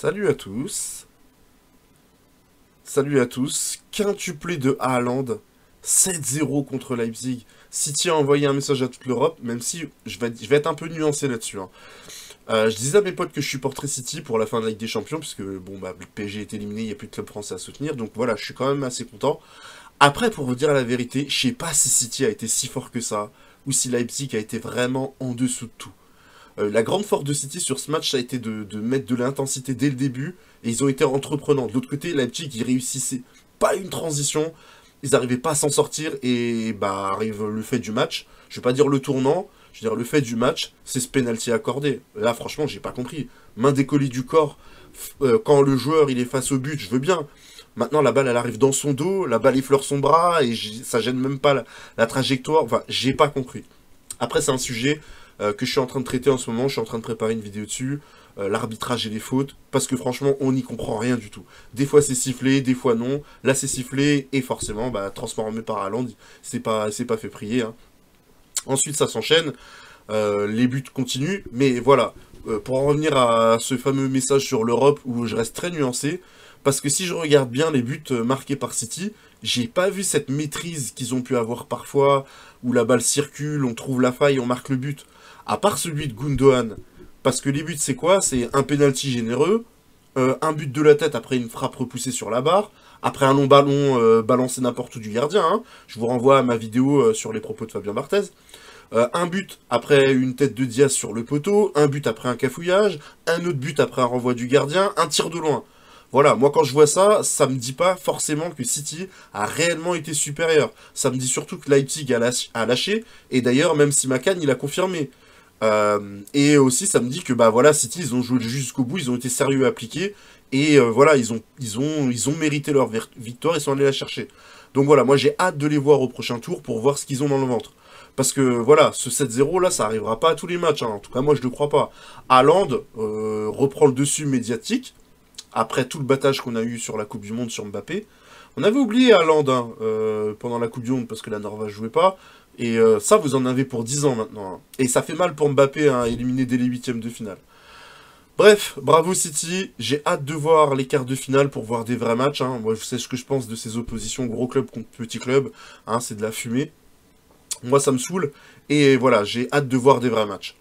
Salut à tous. Salut à tous. Quintuplé de Haaland. 7-0 contre Leipzig. City a envoyé un message à toute l'Europe, même si je vais être un peu nuancé là-dessus, hein. Je disais à mes potes que je supporterais City pour la fin de la Ligue des Champions, puisque bon, bah, le PSG est éliminé, il n'y a plus de club français à soutenir, donc voilà, je suis quand même assez content. Après, pour vous dire la vérité, je sais pas si City a été si fort que ça, ou si Leipzig a été vraiment en dessous de tout. La grande force de City sur ce match, ça a été de mettre de l'intensité dès le début, et ils ont été entreprenants. De l'autre côté, Leipzig, ils réussissaient pas une transition, ils n'arrivaient pas à s'en sortir, et bah arrive le fait du match. Je vais pas dire le tournant, je veux dire le fait du match, c'est ce penalty accordé. Là, franchement, j'ai pas compris. Main décollée du corps, quand le joueur il est face au but, je veux bien. Maintenant, la balle, elle arrive dans son dos, la balle effleure son bras, et ça gêne même pas la trajectoire. Enfin, j'ai pas compris. Après, c'est un sujet que je suis en train de traiter en ce moment, je suis en train de préparer une vidéo dessus, l'arbitrage et les fautes, parce que franchement, on n'y comprend rien du tout. Des fois c'est sifflé, des fois non, là c'est sifflé, et forcément, bah, transformé par Haaland, c'est pas fait prier, hein. Ensuite, ça s'enchaîne, les buts continuent, mais voilà, pour en revenir à ce fameux message sur l'Europe, où je reste très nuancé, parce que si je regarde bien les buts marqués par City, j'ai pas vu cette maîtrise qu'ils ont pu avoir parfois, où la balle circule, on trouve la faille, on marque le but. À part celui de Gundogan, parce que les buts c'est quoi? C'est un penalty généreux, un but de la tête après une frappe repoussée sur la barre, après un long ballon balancé n'importe où du gardien, hein. Je vous renvoie à ma vidéo sur les propos de Fabien Barthez. Un but après une tête de Diaz sur le poteau, un but après un cafouillage, un autre but après un renvoi du gardien, un tir de loin. Voilà, moi quand je vois ça, ça me dit pas forcément que City a réellement été supérieur. Ça me dit surtout que Leipzig a lâché, et d'ailleurs même si Makan il a confirmé. Et aussi ça me dit que bah voilà, City ils ont joué jusqu'au bout, ils ont été sérieux à appliquer, et voilà, ils ont mérité leur victoire, ils sont allés la chercher. Donc voilà, moi j'ai hâte de les voir au prochain tour pour voir ce qu'ils ont dans le ventre. Parce que voilà, ce 7-0 là, ça arrivera pas à tous les matchs, hein. En tout cas moi je le crois pas. Haaland reprend le dessus médiatique, après tout le battage qu'on a eu sur la Coupe du Monde sur Mbappé. On avait oublié Haaland hein, pendant la Coupe du Monde parce que la Norvège jouait pas. Et ça, vous en avez pour 10 ans maintenant, hein. Et ça fait mal pour Mbappé, hein, éliminé dès les huitièmes de finale. Bref, bravo City, j'ai hâte de voir les quarts de finale pour voir des vrais matchs, hein. Moi, je sais ce que je pense de ces oppositions gros club contre petit club, hein, c'est de la fumée. Moi, ça me saoule, et voilà, j'ai hâte de voir des vrais matchs.